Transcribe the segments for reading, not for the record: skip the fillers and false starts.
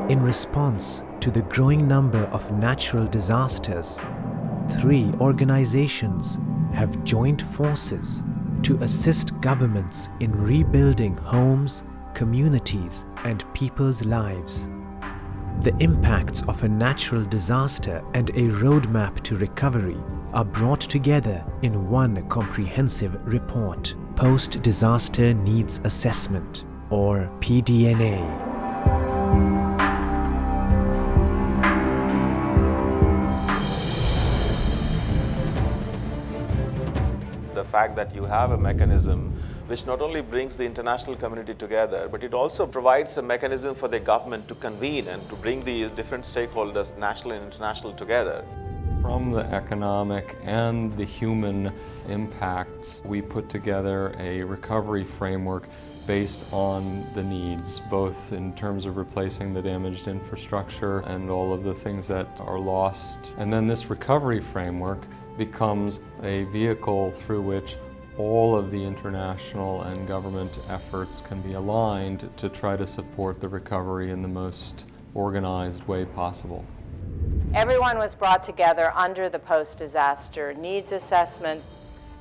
In response to the growing number of natural disasters, 3 organizations have joined forces to assist governments in rebuilding homes, communities, and people's lives. The impacts of a natural disaster and a roadmap to recovery are brought together in one comprehensive report, Post-Disaster Needs Assessment, or PDNA. The fact that you have a mechanism which not only brings the international community together, but it also provides a mechanism for the government to convene and to bring the different stakeholders, national and international, together. From the economic and the human impacts, we put together a recovery framework based on the needs, both in terms of replacing the damaged infrastructure and all of the things that are lost. And then this recovery framework becomes a vehicle through which all of the international and government efforts can be aligned to try to support the recovery in the most organized way possible. Everyone was brought together under the post-disaster needs assessment.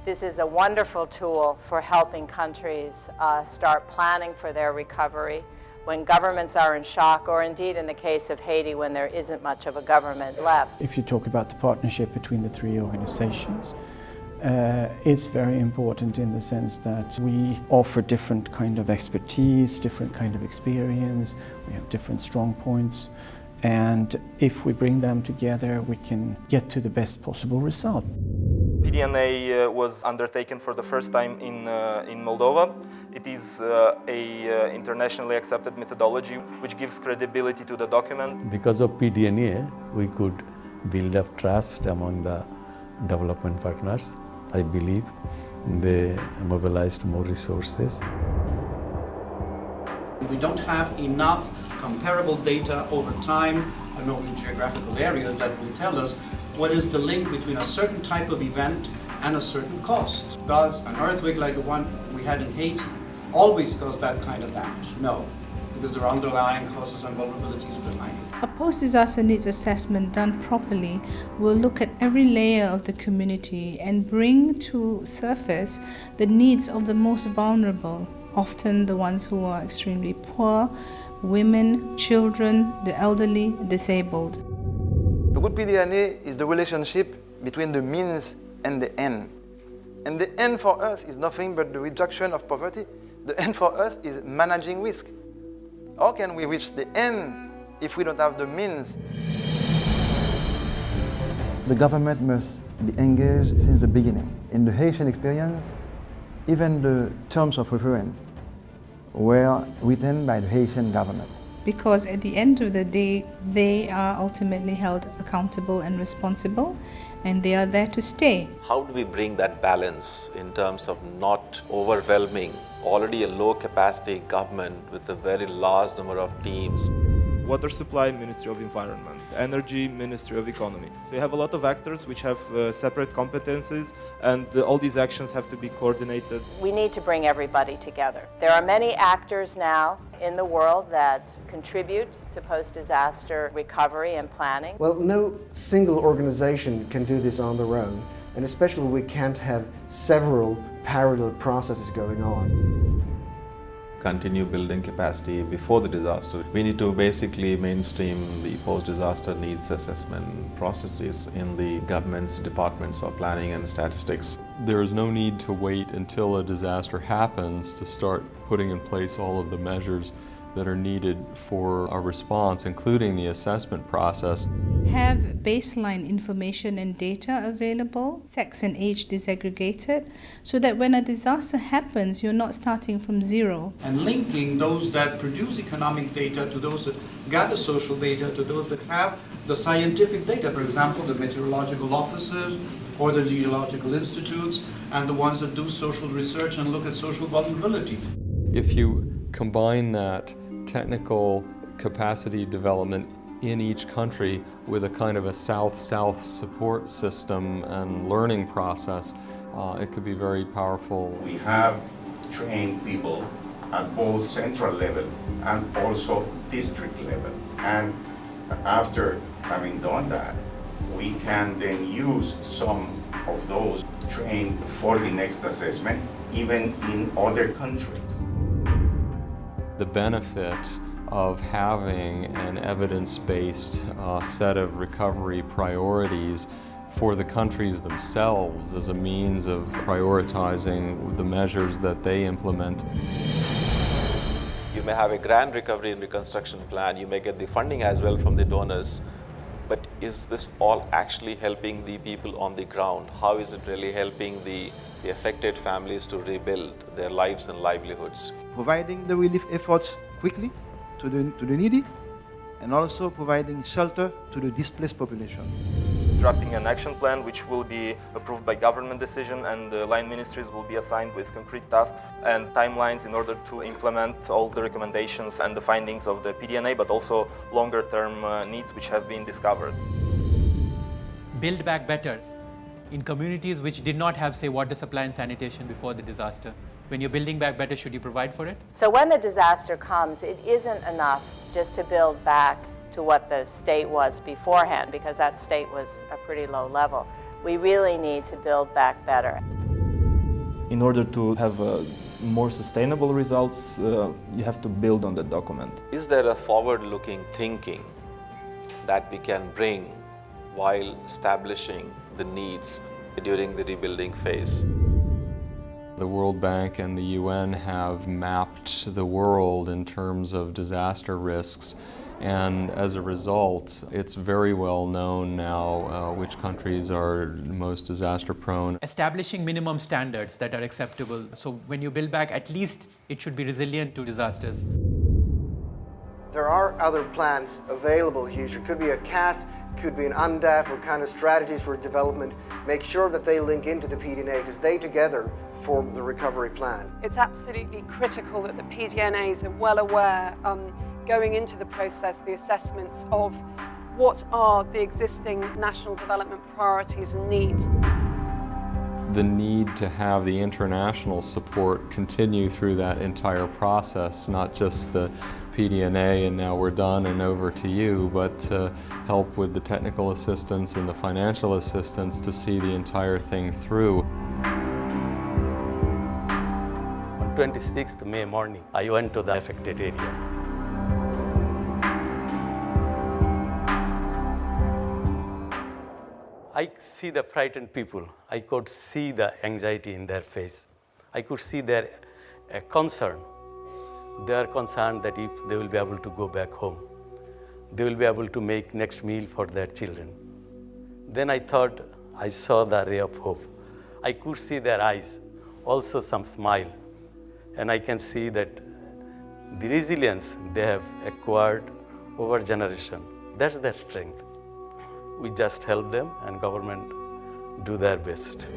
This is a wonderful tool for helping countries start planning for their recovery when governments are in shock, or indeed in the case of Haiti when there isn't much of a government left. If you talk about the partnership between the 3 organizations, it's very important in the sense that we offer different kind of expertise, different kind of experience, we have different strong points, and if we bring them together we can get to the best possible result. PDNA was undertaken for the first time in Moldova. It is a internationally accepted methodology which gives credibility to the document. Because of PDNA, we could build up trust among the development partners. I believe they mobilized more resources. We don't have enough comparable data over time and over geographical areas that will tell us what is the link between a certain type of event and a certain cost. Does an earthquake like the one we had in Haiti always cause that kind of damage? No, because there are underlying causes and vulnerabilities behind it. A post-disaster needs assessment done properly will look at every layer of the community and bring to surface the needs of the most vulnerable, often the ones who are extremely poor, women, children, the elderly, disabled. A good PDNA is the relationship between the means and the end. And the end for us is nothing but the reduction of poverty. The end for us is managing risk. How can we reach the end if we don't have the means? The government must be engaged since the beginning. In the Haitian experience, even the terms of reference were written by the Haitian government. Because at the end of the day, they are ultimately held accountable and responsible, and they are there to stay. How do we bring that balance in terms of not overwhelming already a low capacity government with a very large number of teams? Water Supply, Ministry of Environment, Energy, Ministry of Economy. So you have a lot of actors which have separate competencies, and all these actions have to be coordinated. We need to bring everybody together. There are many actors now in the world that contribute to post-disaster recovery and planning. Well, no single organization can do this on their own, and especially we can't have several parallel processes going on. Continue building capacity before the disaster. We need to basically mainstream the post-disaster needs assessment processes in the government's departments of planning and statistics. There is no need to wait until a disaster happens to start putting in place all of the measures that are needed for a response, including the assessment process. Have baseline information and data available, sex and age disaggregated, so that when a disaster happens, you're not starting from zero. And linking those that produce economic data to those that gather social data to those that have the scientific data, for example, the meteorological offices or the geological institutes, and the ones that do social research and look at social vulnerabilities. If you combine that technical capacity development in each country with a kind of a South-South support system and learning process, it could be very powerful. We have trained people at both central level and also district level. And after having done that, we can then use some of those trained for the next assessment, even in other countries. The benefit of having an evidence-based set of recovery priorities for the countries themselves as a means of prioritizing the measures that they implement. You may have a grand recovery and reconstruction plan, you may get the funding as well from the donors, but is this all actually helping the people on the ground? How is it really helping the affected families to rebuild their lives and livelihoods? Providing the relief efforts quickly to the needy, and also providing shelter to the displaced population. Drafting an action plan which will be approved by government decision, and the line ministries will be assigned with concrete tasks and timelines in order to implement all the recommendations and the findings of the PDNA, but also longer-term needs which have been discovered. Build back better in communities which did not have, say, water supply and sanitation before the disaster. When you're building back better, should you provide for it? So when the disaster comes, it isn't enough just to build back to what the state was beforehand, because that state was a pretty low level. We really need to build back better. In order to have more sustainable results, you have to build on the document. Is there a forward-looking thinking that we can bring while establishing the needs during the rebuilding phase? The World Bank and the UN have mapped the world in terms of disaster risks, and as a result, it's very well known now which countries are most disaster prone. Establishing minimum standards that are acceptable. So when you build back, at least it should be resilient to disasters. There are other plans available here. It could be a CAS, could be an UNDAF, or kind of strategies for development. Make sure that they link into the PDNA, because they together form the recovery plan. It's absolutely critical that the PDNAs are well aware, going into the process, the assessments of what are the existing national development priorities and needs. The need to have the international support continue through that entire process, not just the PDNA and now we're done and over to you, but to help with the technical assistance and the financial assistance to see the entire thing through. On 26th May morning, I went to the affected area. I see the frightened people. I could see the anxiety in their face. I could see their concern. They are concerned that if they will be able to go back home, they will be able to make next meal for their children. Then I thought I saw the ray of hope. I could see their eyes, also some smile. And I can see that the resilience they have acquired over generation, that's their strength. We just help them and government do their best.